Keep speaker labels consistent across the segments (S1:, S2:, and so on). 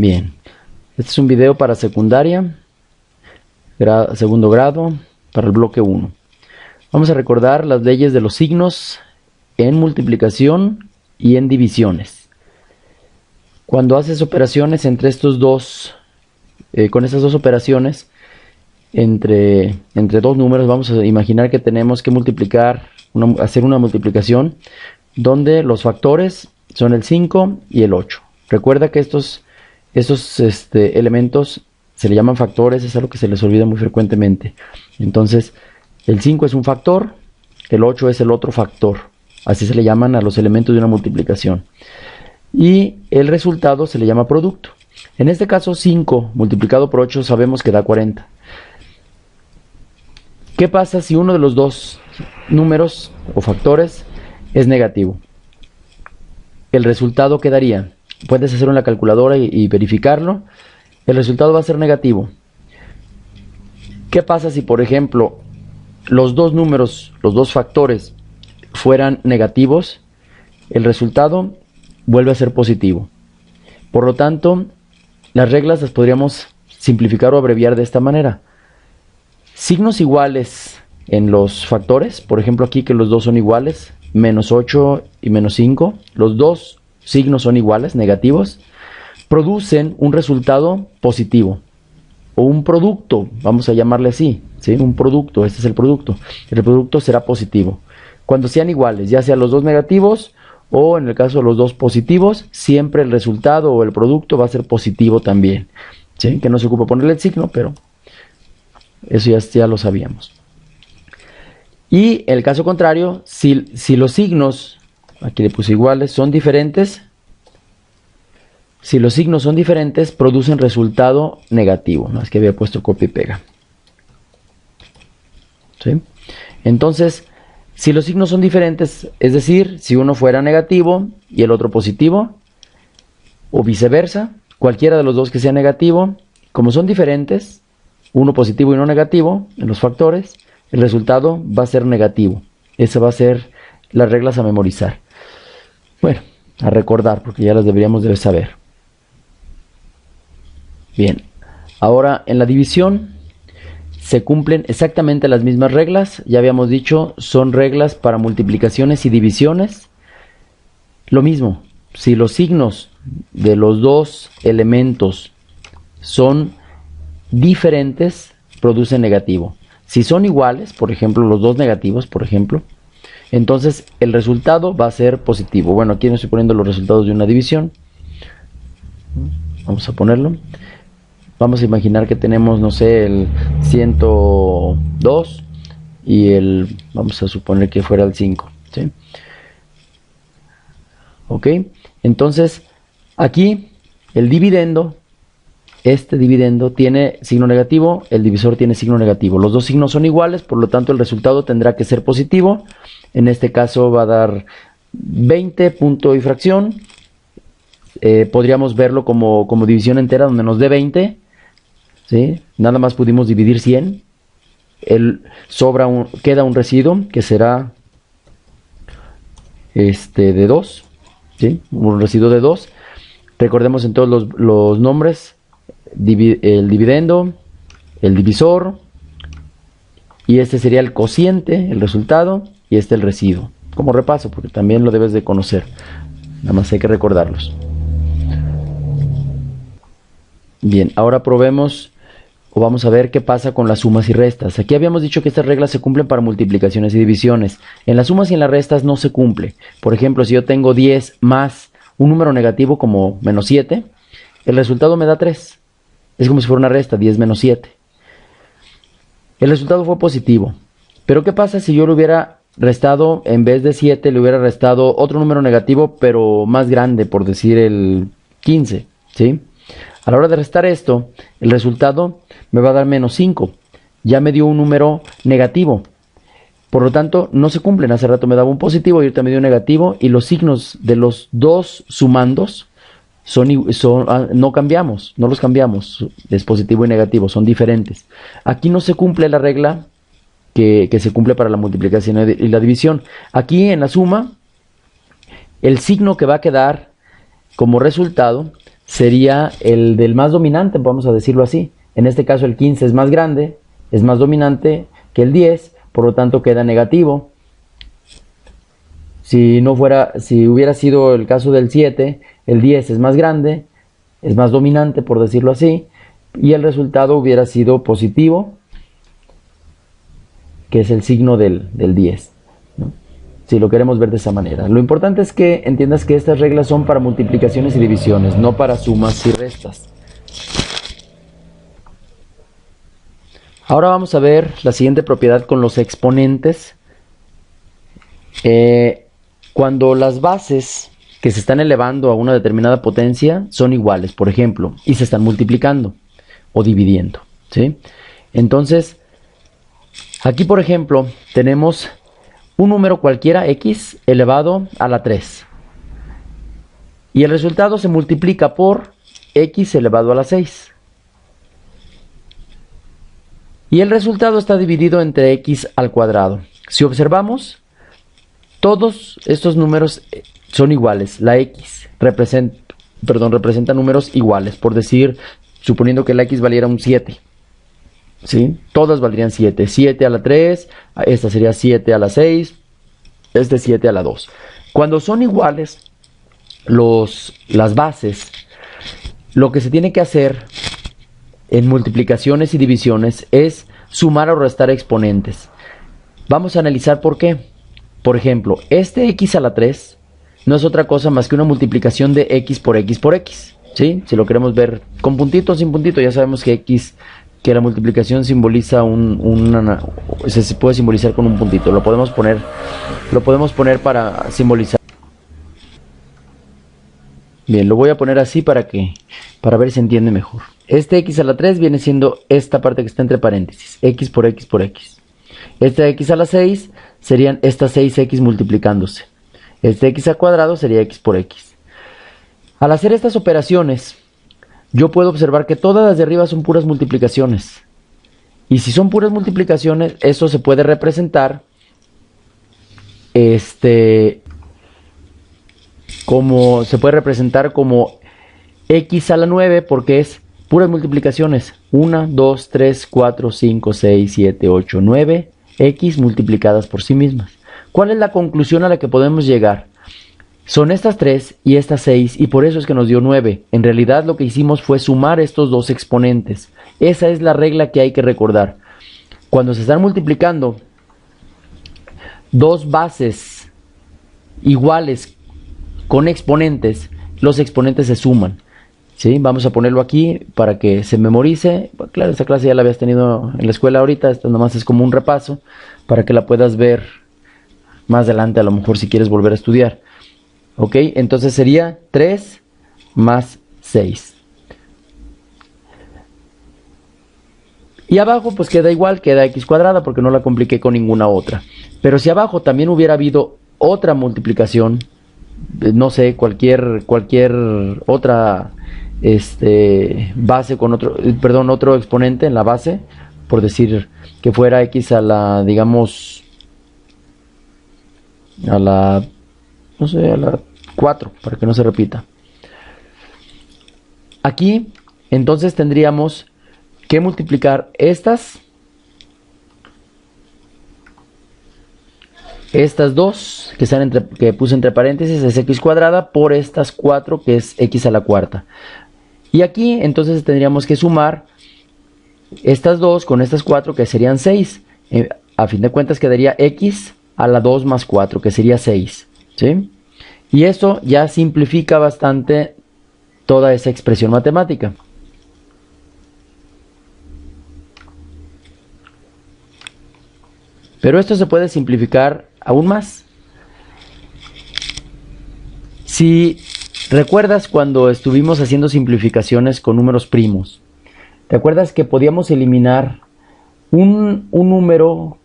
S1: Bien, este es un video para secundaria, segundo grado, para el bloque 1. Vamos a recordar las leyes de los signos en multiplicación y en divisiones. Cuando haces operaciones entre estos dos, con estas dos operaciones, entre dos números, vamos a imaginar que tenemos que hacer una multiplicación donde los factores son el 5 y el 8. Recuerda que estos elementos se le llaman factores, es algo que se les olvida muy frecuentemente. Entonces, el 5 es un factor, el 8 es el otro factor. Así se le llaman a los elementos de una multiplicación. Y el resultado se le llama producto. En este caso, 5 multiplicado por 8 sabemos que da 40. ¿Qué pasa si uno de los dos números o factores es negativo? El resultado quedaría, puedes hacerlo en la calculadora y verificarlo, el resultado va a ser negativo. ¿Qué pasa si, por ejemplo, los dos números, los dos factores fueran negativos? El resultado vuelve a ser positivo. Por lo tanto, las reglas las podríamos simplificar o abreviar de esta manera. Signos iguales en los factores, por ejemplo aquí que los dos son iguales, menos 8 y menos 5, los dos signos son iguales, negativos, producen un resultado positivo, o un producto, vamos a llamarle así, ¿sí? Un producto, este es el producto será positivo. Cuando sean iguales, ya sean los dos negativos, o en el caso de los dos positivos, siempre el resultado o el producto va a ser positivo también, ¿sí? Que no se ocupa ponerle el signo, pero eso ya lo sabíamos. Y el caso contrario, si los signos, aquí le puse iguales, son diferentes, si los signos son diferentes, producen resultado negativo. No es que había puesto copia y pega. ¿Sí? Entonces, si los signos son diferentes, es decir, si uno fuera negativo y el otro positivo, o viceversa, cualquiera de los dos que sea negativo, como son diferentes, uno positivo y uno negativo en los factores, el resultado va a ser negativo. Esa va a ser las reglas a memorizar. Bueno, a recordar, porque ya las deberíamos de saber. Bien, ahora en la división se cumplen exactamente las mismas reglas. Ya habíamos dicho, son reglas para multiplicaciones y divisiones. Lo mismo, si los signos de los dos elementos son diferentes, producen negativo. Si son iguales, por ejemplo, los dos negativos, por ejemplo, entonces el resultado va a ser positivo. Bueno, aquí no estoy poniendo los resultados de una división. Vamos a ponerlo. Vamos a imaginar que tenemos, no sé, el 102 y vamos a suponer que fuera el 5, ¿sí? Ok, entonces aquí el dividendo, este dividendo tiene signo negativo, el divisor tiene signo negativo. Los dos signos son iguales, por lo tanto el resultado tendrá que ser positivo. En este caso va a dar 20 punto y fracción. Podríamos verlo como división entera donde nos dé 20. ¿Sí? Nada más pudimos dividir 100. Queda un residuo que será de 2. ¿Sí? Un residuo de 2. Recordemos en todos los nombres. El dividendo, el divisor, y este sería el cociente, el resultado, y este el residuo. Como repaso, porque también lo debes de conocer. Nada más hay que recordarlos. Bien, ahora probemos o vamos a ver qué pasa con las sumas y restas. Aquí habíamos dicho que estas reglas se cumplen para multiplicaciones y divisiones. En las sumas y en las restas no se cumple. Por ejemplo, si yo tengo 10 más un número negativo como menos 7, el resultado me da 3. Es como si fuera una resta, 10 menos 7. El resultado fue positivo. Pero ¿qué pasa si yo le hubiera restado, en vez de 7, le hubiera restado otro número negativo, pero más grande, por decir el 15, ¿sí? A la hora de restar esto, el resultado me va a dar menos 5. Ya me dio un número negativo. Por lo tanto, no se cumplen. Hace rato me daba un positivo y ahorita me dio un negativo. Y los signos de los dos sumandos no cambiamos, no los cambiamos. Es positivo y negativo, son diferentes. Aquí no se cumple la regla que se cumple para la multiplicación y la división. Aquí en la suma, el signo que va a quedar como resultado sería el del más dominante, vamos a decirlo así. En este caso el 15 es más grande, es más dominante que el 10, por lo tanto queda negativo. Si hubiera sido el caso del 7, el 10 es más grande, es más dominante, por decirlo así, y el resultado hubiera sido positivo, que es el signo del 10, ¿no? Si lo queremos ver de esa manera. Lo importante es que entiendas que estas reglas son para multiplicaciones y divisiones, no para sumas y restas. Ahora vamos a ver la siguiente propiedad con los exponentes. Cuando las bases que se están elevando a una determinada potencia son iguales, por ejemplo, y se están multiplicando o dividiendo, ¿sí? Entonces, aquí, por ejemplo, tenemos un número cualquiera, x, elevado a la 3. Y el resultado se multiplica por x elevado a la 6. Y el resultado está dividido entre x al cuadrado. Si observamos, todos estos números son iguales. La x representa números iguales. Por decir, suponiendo que la x valiera un 7. ¿Sí? Todas valdrían 7. 7 a la 3, esta sería 7 a la 6, este 7 a la 2. Cuando son iguales las bases, lo que se tiene que hacer en multiplicaciones y divisiones es sumar o restar exponentes. Vamos a analizar por qué. Por ejemplo, este x a la 3 no es otra cosa más que una multiplicación de x por x por x, ¿sí? Si lo queremos ver con puntito o sin puntito, ya sabemos que la multiplicación simboliza se puede simbolizar con un puntito. Lo podemos poner para simbolizar. Bien, lo voy a poner así para ver si se entiende mejor. Este x a la 3 viene siendo esta parte que está entre paréntesis, x por x por x. Este x a la 6 serían estas 6x multiplicándose. Este x al cuadrado sería x por x. Al hacer estas operaciones, yo puedo observar que todas las de arriba son puras multiplicaciones. Y si son puras multiplicaciones, eso se puede representar como x a la 9, porque es puras multiplicaciones. 1, 2, 3, 4, 5, 6, 7, 8, 9 x multiplicadas por sí mismas. ¿Cuál es la conclusión a la que podemos llegar? Son estas 3 y estas 6, y por eso es que nos dio 9. En realidad lo que hicimos fue sumar estos dos exponentes. Esa es la regla que hay que recordar. Cuando se están multiplicando dos bases iguales con exponentes, los exponentes se suman, ¿sí? Vamos a ponerlo aquí para que se memorice. Claro, esta clase ya la habías tenido en la escuela ahorita, esto nomás es como un repaso para que la puedas ver más adelante, a lo mejor si quieres volver a estudiar. Ok, entonces sería 3 más 6. Y abajo pues queda igual, queda x cuadrada porque no la compliqué con ninguna otra. Pero si abajo también hubiera habido otra multiplicación, no sé, cualquier otra base con otro exponente en la base, por decir que fuera x a la, digamos, a la 4, para que no se repita. Aquí entonces tendríamos que multiplicar estas dos que puse entre paréntesis, es x cuadrada, por estas 4 que es x a la cuarta. Y aquí entonces tendríamos que sumar estas dos con estas 4 que serían 6. A fin de cuentas quedaría x a la 2 más 4 que sería 6, ¿sí? Y eso ya simplifica bastante toda esa expresión matemática. Pero esto se puede simplificar aún más. Si recuerdas cuando estuvimos haciendo simplificaciones con números primos, ¿te acuerdas que podíamos eliminar un número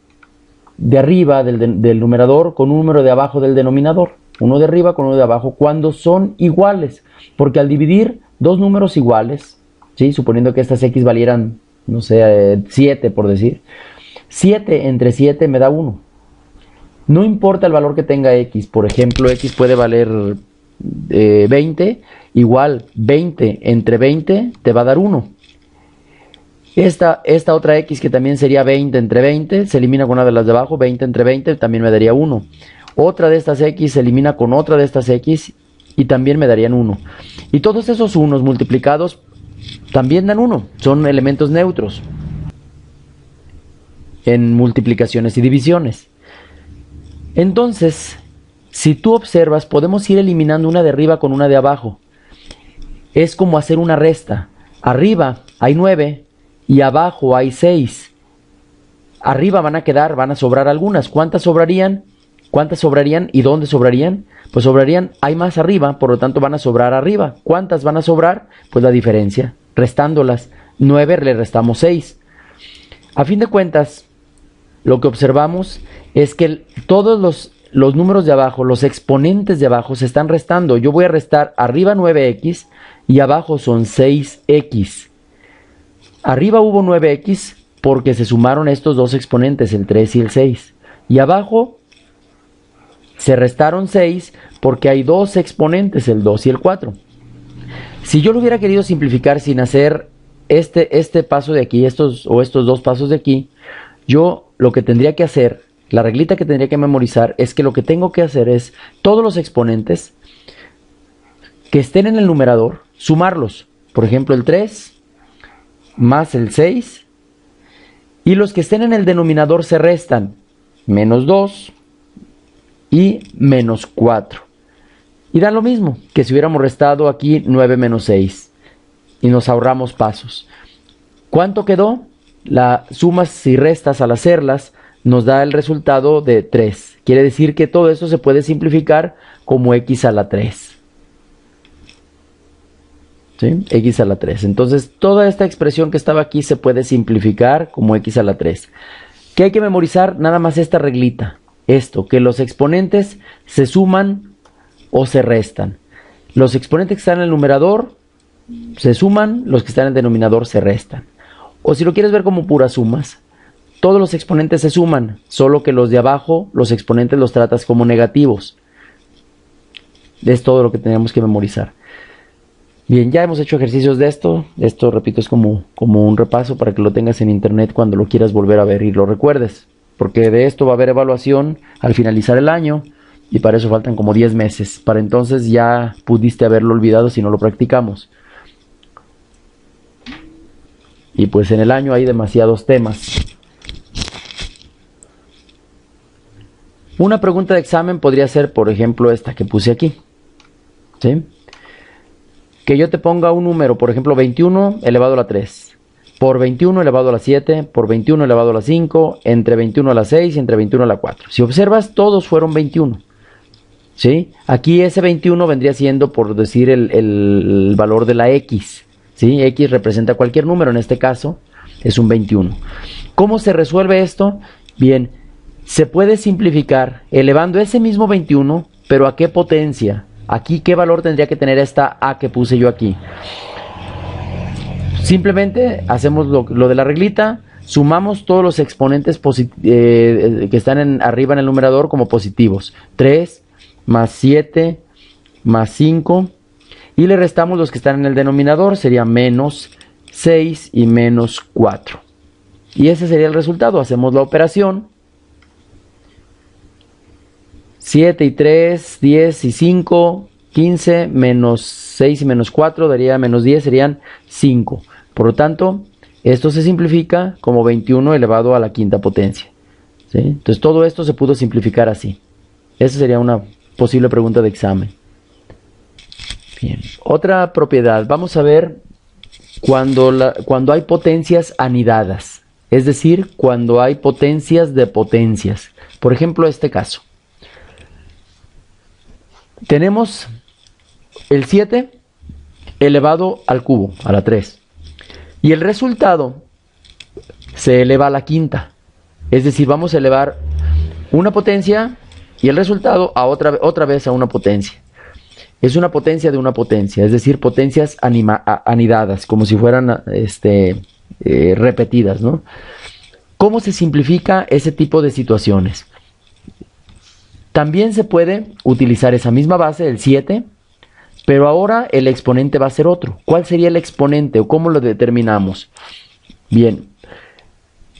S1: de arriba del numerador con un número de abajo del denominador? Uno de arriba con uno de abajo cuando son iguales, porque al dividir dos números iguales, ¿sí? Suponiendo que estas x valieran, no sé, 7 por decir, 7 entre 7 me da 1. No importa el valor que tenga x, por ejemplo, x puede valer 20, igual 20 entre 20 te va a dar 1. Esta otra x que también sería 20 entre 20, se elimina con una de las de abajo, 20 entre 20 también me daría 1. Otra de estas x se elimina con otra de estas x y también me darían 1. Y todos esos unos multiplicados también dan 1, son elementos neutros en multiplicaciones y divisiones. Entonces, si tú observas, podemos ir eliminando una de arriba con una de abajo. Es como hacer una resta. Arriba hay 9 y abajo hay 6. Arriba van a sobrar algunas. ¿Cuántas sobrarían? ¿Cuántas sobrarían y dónde sobrarían? Pues sobrarían, hay más arriba, por lo tanto van a sobrar arriba. ¿Cuántas van a sobrar? Pues la diferencia, restándolas. 9 le restamos 6. A fin de cuentas, lo que observamos es que todos los números de abajo, los exponentes de abajo se están restando. Yo voy a restar arriba 9x y abajo son 6x. Arriba hubo 9x porque se sumaron estos dos exponentes, el 3 y el 6. Y abajo se restaron 6 porque hay dos exponentes, el 2 y el 4. Si yo lo hubiera querido simplificar sin hacer este paso de aquí, estos dos pasos de aquí, yo lo que tendría que hacer, la reglita que tendría que memorizar, es que lo que tengo que hacer es todos los exponentes que estén en el numerador, sumarlos. Por ejemplo, el 3 más el 6, y los que estén en el denominador se restan, menos 2 y menos 4. Y da lo mismo que si hubiéramos restado aquí 9 menos 6 y nos ahorramos pasos. ¿Cuánto quedó? Las sumas y restas al hacerlas nos da el resultado de 3. Quiere decir que todo esto se puede simplificar como x a la 3. ¿Sí? X a la 3. Entonces toda esta expresión que estaba aquí se puede simplificar como x a la 3. ¿Qué hay que memorizar? Nada más esta reglita. Esto, que los exponentes se suman o se restan. Los exponentes que están en el numerador se suman, los que están en el denominador se restan. O si lo quieres ver como puras sumas, todos los exponentes se suman, solo que los de abajo, los exponentes los tratas como negativos. Es todo lo que tenemos que memorizar. Bien, ya hemos hecho ejercicios de esto. Esto, repito, es como un repaso para que lo tengas en internet cuando lo quieras volver a ver y lo recuerdes. Porque de esto va a haber evaluación al finalizar el año y para eso faltan como 10 meses. Para entonces ya pudiste haberlo olvidado si no lo practicamos. Y pues en el año hay demasiados temas. Una pregunta de examen podría ser, por ejemplo, esta que puse aquí. ¿Sí? Que yo te ponga un número, por ejemplo, 21 elevado a la 3. Por 21 elevado a la 7, por 21 elevado a la 5, entre 21 a la 6 y entre 21 a la 4. Si observas, todos fueron 21. ¿Sí? Aquí ese 21 vendría siendo, por decir, el valor de la x. ¿Sí? X representa cualquier número, en este caso es un 21. ¿Cómo se resuelve esto? Bien, se puede simplificar elevando ese mismo 21, pero ¿a qué potencia? Aquí, ¿qué valor tendría que tener esta a que puse yo aquí? Simplemente hacemos lo de la reglita, sumamos todos los exponentes que están arriba en el numerador como positivos. 3 más 7 más 5. Y le restamos los que están en el denominador, sería menos 6 y menos 4. Y ese sería el resultado. Hacemos la operación. 7 y 3, 10 y 5, 15, menos 6 y menos 4 daría menos 10, serían 5. Por lo tanto, esto se simplifica como 21 elevado a la quinta potencia. ¿Sí? Entonces todo esto se pudo simplificar así. Esa sería una posible pregunta de examen. Bien. Otra propiedad, vamos a ver cuando hay potencias anidadas, es decir, cuando hay potencias de potencias. Por ejemplo, este caso. Tenemos el 7 elevado al cubo, a la 3. Y el resultado se eleva a la quinta. Es decir, vamos a elevar una potencia y el resultado a otra vez a una potencia. Es una potencia de una potencia, es decir, potencias anidadas, como si fueran repetidas, ¿no? ¿Cómo se simplifica ese tipo de situaciones? También se puede utilizar esa misma base, el 7, Pero ahora el exponente va a ser otro. ¿Cuál sería el exponente o cómo lo determinamos? Bien,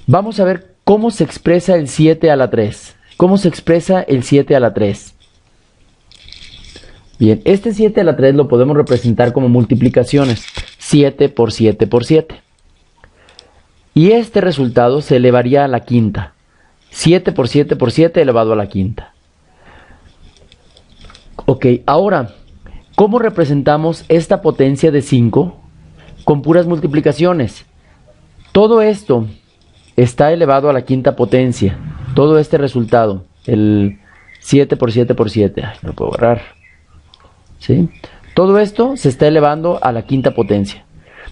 S1: vamos a ver cómo se expresa el 7 a la 3. ¿Cómo se expresa el 7 a la 3? Bien, este 7 a la 3 lo podemos representar como multiplicaciones. 7 por 7 por 7. Y este resultado se elevaría a la quinta. 7 por 7 por 7 elevado a la quinta. Ok, ahora, ¿cómo representamos esta potencia de 5 con puras multiplicaciones? Todo esto está elevado a la quinta potencia. Todo este resultado, el 7 por 7 por 7. Ay, lo puedo borrar. ¿Sí? Todo esto se está elevando a la quinta potencia.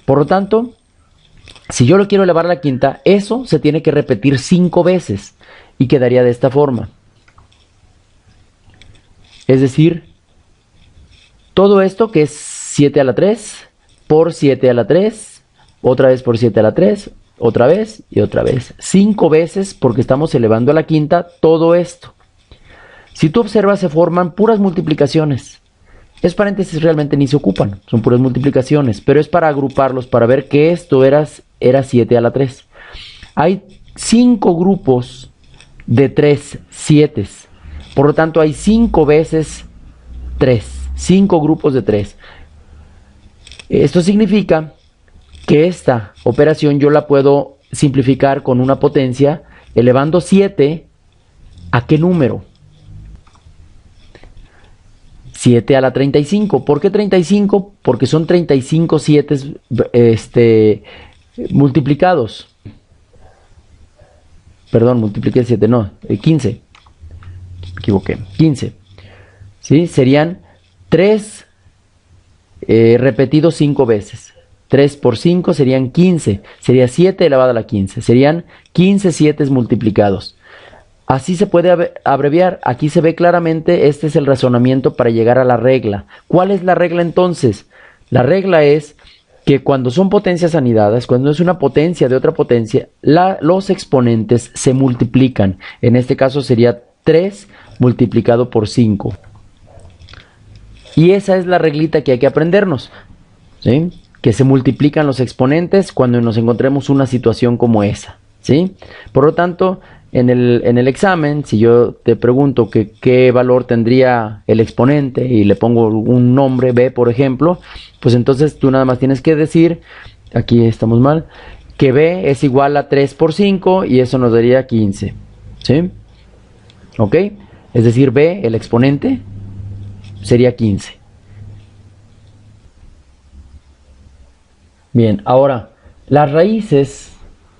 S1: Por lo tanto, si yo lo quiero elevar a la quinta, eso se tiene que repetir 5 veces y quedaría de esta forma. Es decir, todo esto que es 7 a la 3 por 7 a la 3, otra vez por 7 a la 3, otra vez y otra vez. 5 veces porque estamos elevando a la quinta todo esto. Si tú observas, se forman puras multiplicaciones. Esos paréntesis realmente ni se ocupan, son puras multiplicaciones, pero es para agruparlos, para ver que esto era 7 a la 3. Hay 5 grupos de 3 7. Por lo tanto, hay 5 veces 3, 5 grupos de 3. Esto significa que esta operación yo la puedo simplificar con una potencia elevando 7 ¿a qué número? 7 a la 35. ¿Por qué 35? Porque son 35 7 multiplicados. Perdón, multipliqué 7, no, 15. Me equivoqué, 15. ¿Sí? Serían 3 repetidos 5 veces. 3 por 5 serían 15. Sería 7 elevado a la 15. Serían 15 7 multiplicados. Así se puede abreviar. Aquí se ve claramente, este es el razonamiento para llegar a la regla. ¿Cuál es la regla entonces? La regla es que cuando son potencias anidadas, cuando es una potencia de otra potencia, los exponentes se multiplican. En este caso sería 3 multiplicado por 5. Y esa es la reglita que hay que aprendernos, ¿sí? Que se multiplican los exponentes cuando nos encontremos una situación como esa, ¿sí? Por lo tanto, en el examen, si yo te pregunto qué valor tendría el exponente y le pongo un nombre, b por ejemplo, pues entonces tú nada más tienes que decir, aquí estamos mal, que b es igual a 3 por 5 y eso nos daría 15, ¿sí? ¿Ok? Es decir, b, el exponente, sería 15. Bien, ahora, las raíces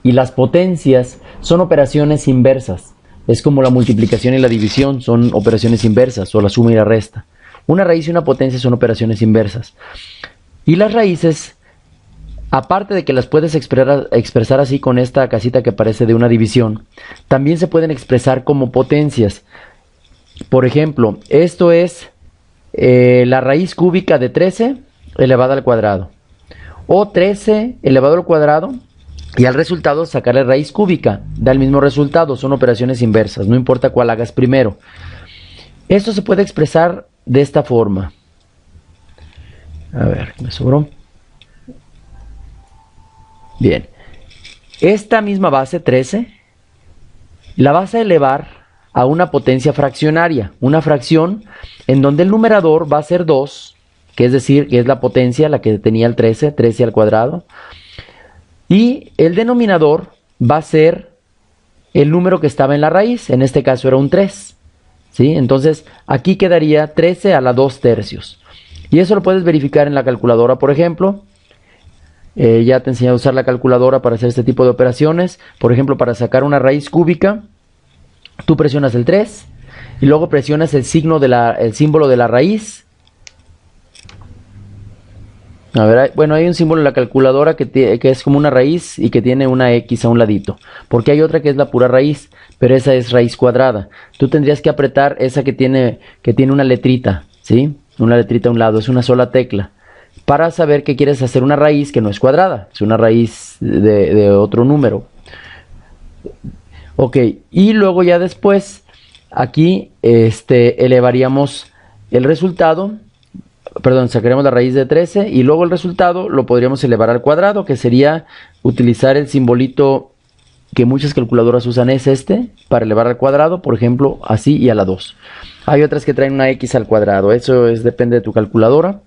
S1: y las potencias son operaciones inversas. Es como la multiplicación y la división son operaciones inversas, o la suma y la resta. Una raíz y una potencia son operaciones inversas. Y las raíces, aparte de que las puedes expresar así con esta casita que parece de una división, también se pueden expresar como potencias. Por ejemplo, esto es la raíz cúbica de 13 elevada al cuadrado. O 13 elevado al cuadrado y al resultado sacarle raíz cúbica. Da el mismo resultado, son operaciones inversas, no importa cuál hagas primero. Esto se puede expresar de esta forma. A ver, me sobró. Bien. Esta misma base, 13, la vas a elevar a una potencia fraccionaria. Una fracción en donde el numerador va a ser 2, que es decir, que es la potencia, la que tenía el 13, 13 al cuadrado. Y el denominador va a ser el número que estaba en la raíz, en este caso era un 3. ¿Sí? Entonces, aquí quedaría 13 a la 2 tercios. Y eso lo puedes verificar en la calculadora, por ejemplo. Ya te enseñé a usar la calculadora para hacer este tipo de operaciones. Por ejemplo, para sacar una raíz cúbica, tú presionas el 3 y luego presionas el símbolo de la raíz. A ver, bueno, hay un símbolo en la calculadora que es como una raíz y que tiene una X a un ladito. Porque hay otra que es la pura raíz, pero esa es raíz cuadrada. Tú tendrías que apretar esa que tiene una letrita, ¿sí? Una letrita a un lado, es una sola tecla. Para saber que quieres hacer una raíz que no es cuadrada, es una raíz de otro número. Ok, y luego ya después, aquí elevaríamos el resultado. perdón, sacaremos la raíz de 13 y luego el resultado lo podríamos elevar al cuadrado, que sería utilizar el simbolito que muchas calculadoras usan, es este, para elevar al cuadrado, por ejemplo, así y a la 2. Hay otras que traen una x al cuadrado, eso depende de tu calculadora.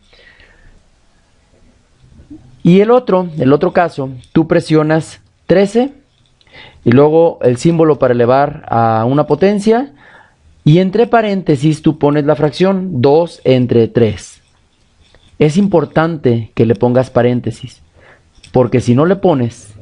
S1: Y el otro caso, tú presionas 13 y luego el símbolo para elevar a una potencia y entre paréntesis tú pones la fracción 2 entre 3. Es importante que le pongas paréntesis, porque si no le pones,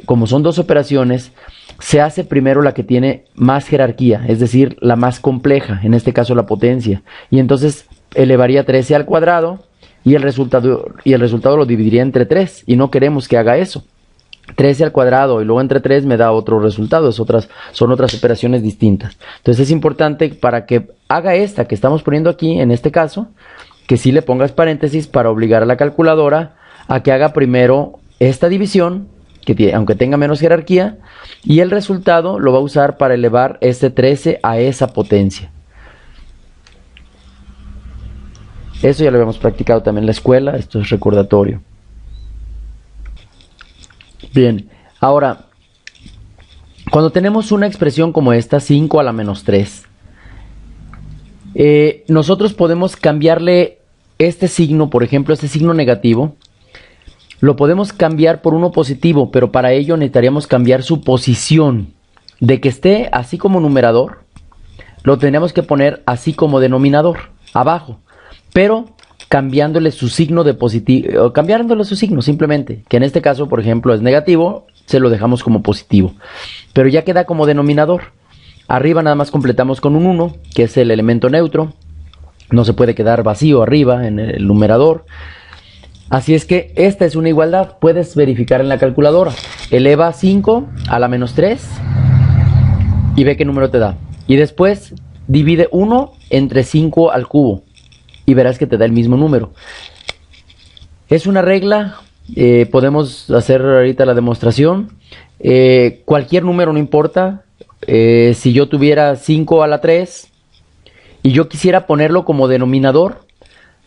S1: como son dos operaciones, se hace primero la que tiene más jerarquía, es decir, la más compleja, en este caso la potencia, y entonces elevaría 13 al cuadrado y el resultado lo dividiría entre 3, y no queremos que haga eso. 13 al cuadrado y luego entre 3 me da otro resultado, son otras operaciones distintas. Entonces es importante para que haga esta que estamos poniendo aquí, en este caso, que sí le pongas paréntesis para obligar a la calculadora a que haga primero esta división, aunque tenga menos jerarquía, y el resultado lo va a usar para elevar este 13 a esa potencia. Eso ya lo habíamos practicado también en la escuela, esto es recordatorio. Bien, ahora, cuando tenemos una expresión como esta, 5 a la menos 3, nosotros podemos cambiarle este signo, por ejemplo, este signo negativo, lo podemos cambiar por uno positivo, pero para ello necesitaríamos cambiar su posición. De que esté así como numerador, lo tendríamos que poner así como denominador, abajo, pero cambiándole su signo de positivo, cambiándole su signo simplemente, que en este caso, por ejemplo, es negativo, se lo dejamos como positivo, pero ya queda como denominador. Arriba nada más completamos con un 1, que es el elemento neutro, no se puede quedar vacío arriba en el numerador. Así es que esta es una igualdad, puedes verificar en la calculadora, eleva 5 a la menos 3 y ve qué número te da, y después divide 1 entre 5 al cubo y verás que te da el mismo número. Es una regla, podemos hacer ahorita la demostración, cualquier número no importa. Si yo tuviera 5 a la 3 y yo quisiera ponerlo como denominador,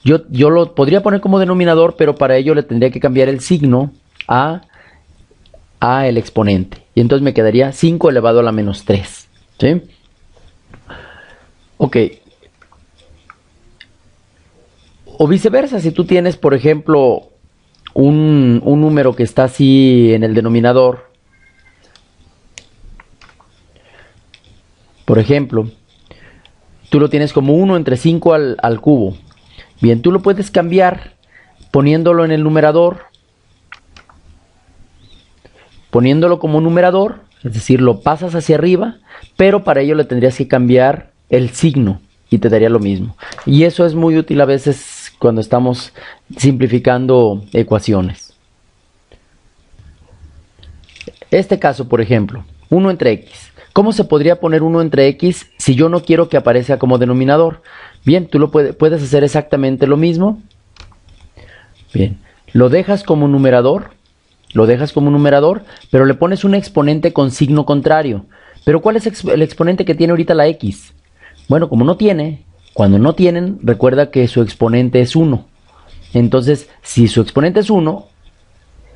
S1: yo lo podría poner como denominador, pero para ello le tendría que cambiar el signo a el exponente, y entonces me quedaría 5 elevado a la menos 3, ¿sí? Ok. O viceversa, si tú tienes, por ejemplo, un número que está así en el denominador, por ejemplo, tú lo tienes como 1 entre 5 al cubo. Bien, tú lo puedes cambiar poniéndolo en el numerador, poniéndolo como numerador, es decir, lo pasas hacia arriba, pero para ello le tendrías que cambiar el signo y te daría lo mismo. Y eso es muy útil a veces cuando estamos simplificando ecuaciones. Este caso, por ejemplo, 1 entre x. ¿Cómo se podría poner 1 entre x si yo no quiero que aparezca como denominador? Bien, tú puedes hacer exactamente lo mismo. Bien, lo dejas como numerador, pero le pones un exponente con signo contrario. ¿Pero cuál es el exponente que tiene ahorita la x? Bueno, como no tiene, cuando no tienen, recuerda que su exponente es 1. Entonces, si su exponente es 1,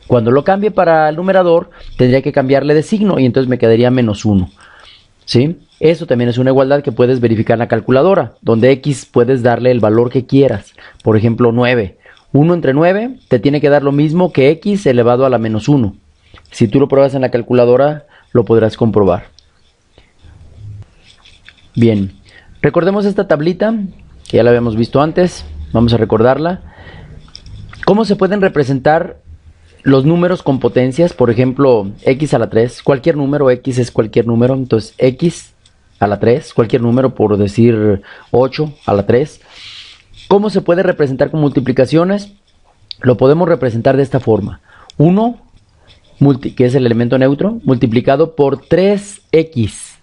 S1: cuando lo cambie para el numerador, tendría que cambiarle de signo y entonces me quedaría menos 1. ¿Sí? Eso también es una igualdad que puedes verificar en la calculadora, donde x puedes darle el valor que quieras. Por ejemplo, 9. 1 entre 9 te tiene que dar lo mismo que x elevado a la menos 1. Si tú lo pruebas en la calculadora, lo podrás comprobar. Bien, recordemos esta tablita, que ya la habíamos visto antes. Vamos a recordarla. ¿Cómo se pueden representar los números con potencias? Por ejemplo, x a la 3, cualquier número, x es cualquier número, entonces x a la 3, cualquier número, por decir 8 a la 3. ¿Cómo se puede representar con multiplicaciones? Lo podemos representar de esta forma. 1, que es el elemento neutro, multiplicado por 3x.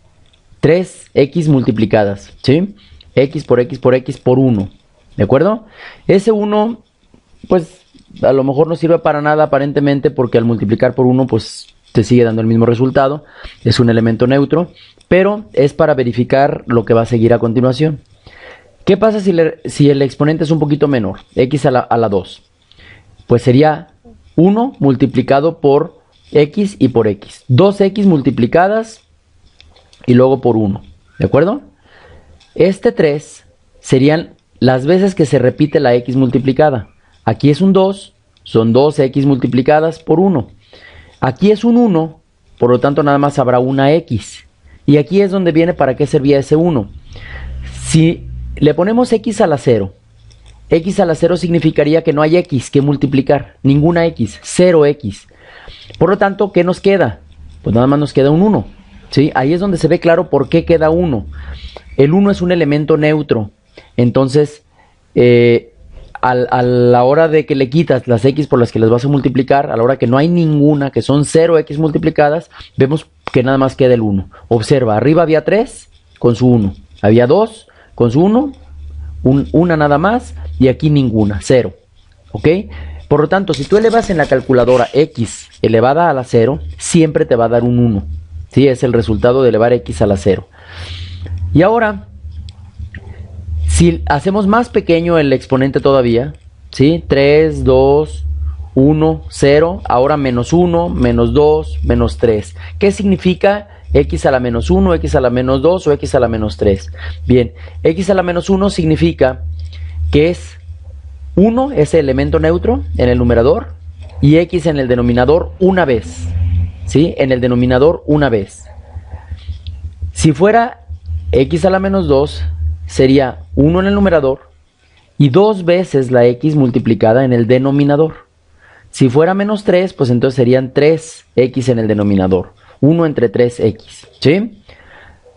S1: 3x multiplicadas, ¿sí? X por x por x por 1, ¿de acuerdo? Ese 1, pues a lo mejor no sirve para nada aparentemente, porque al multiplicar por 1 pues te sigue dando el mismo resultado, es un elemento neutro, pero es para verificar lo que va a seguir a continuación. ¿Qué pasa si el exponente es un poquito menor? X a la 2. Pues sería 1 multiplicado por X y por X. 2X multiplicadas y luego por 1. ¿De acuerdo? Este 3 serían las veces que se repite la X multiplicada. Aquí es un 2, son 2X multiplicadas por 1. Aquí es un 1, por lo tanto nada más habrá una X. Y aquí es donde viene para qué servía ese 1. Si le ponemos X a la 0, X a la 0 significaría que no hay X que multiplicar, ninguna X, 0X. Por lo tanto, ¿qué nos queda? Pues nada más nos queda un 1. ¿Sí? Ahí es donde se ve claro por qué queda 1. El 1 es un elemento neutro. Entonces, a la hora de que le quitas las X por las que las vas a multiplicar, a la hora que no hay ninguna, que son 0X multiplicadas, vemos que nada más queda el 1. Observa, arriba había 3 con su 1. Había 2 con su 1, una nada más, y aquí ninguna, 0. ¿Ok? Por lo tanto, si tú elevas en la calculadora X elevada a la 0, siempre te va a dar un 1. ¿Sí? Es el resultado de elevar X a la 0. Y ahora, si hacemos más pequeño el exponente todavía, ¿sí? 3, 2, 1, 0, ahora menos 1, menos 2, menos 3. ¿Qué significa X a la menos 1, X a la menos 2 o X a la menos 3? Bien, X a la menos 1 significa que es 1, ese elemento neutro en el numerador, y X en el denominador una vez. ¿Sí? En el denominador una vez. Si fuera X a la menos 2, sería 1 en el numerador y 2 veces la X multiplicada en el denominador. Si fuera menos 3, pues entonces serían 3X en el denominador. 1 entre 3X. ¿Sí?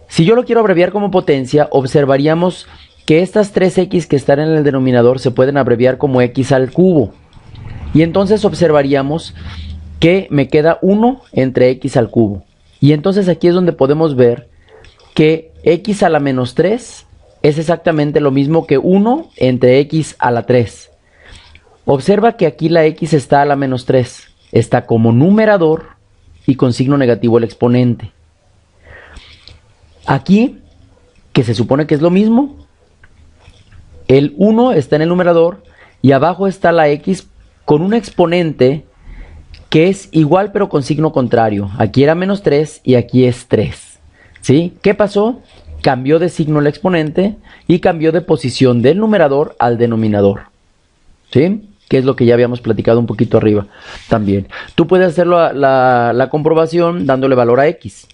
S1: Si yo lo quiero abreviar como potencia, observaríamos que estas 3X que están en el denominador se pueden abreviar como X al cubo. Y entonces observaríamos que me queda 1 entre X al cubo. Y entonces aquí es donde podemos ver que X a la menos 3 es exactamente lo mismo que 1 entre X a la 3. Observa que aquí la X está a la menos 3. Está como numerador y con signo negativo el exponente. Aquí, que se supone que es lo mismo, el 1 está en el numerador y abajo está la X con un exponente que es igual pero con signo contrario. Aquí era menos 3 y aquí es 3. ¿Sí? ¿Qué pasó? Cambió de signo el exponente y cambió de posición del numerador al denominador. ¿Sí? Que es lo que ya habíamos platicado un poquito arriba también. Tú puedes hacer la comprobación dándole valor a X.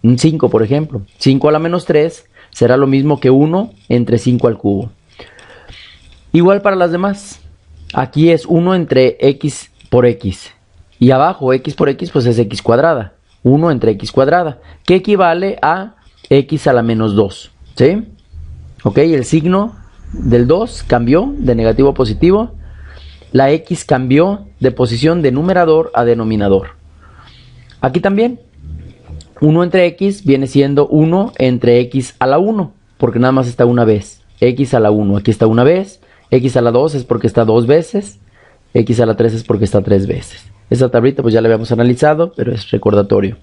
S1: Un 5, por ejemplo. 5 a la menos 3 será lo mismo que 1 entre 5 al cubo. Igual para las demás. Aquí es 1 entre X por X. Y abajo X por X pues es X cuadrada. 1 entre X cuadrada. Que equivale a X a la menos 2. ¿Sí? Ok, el signo del 2 cambió de negativo a positivo. La X cambió de posición de numerador a denominador. Aquí también. 1 entre X viene siendo 1 entre X a la 1. Porque nada más está una vez. X a la 1. Aquí está una vez. X a la 2 es porque está 2 veces. X a la 3 es porque está 3 veces. Esa tablita pues ya la habíamos analizado, pero es recordatorio.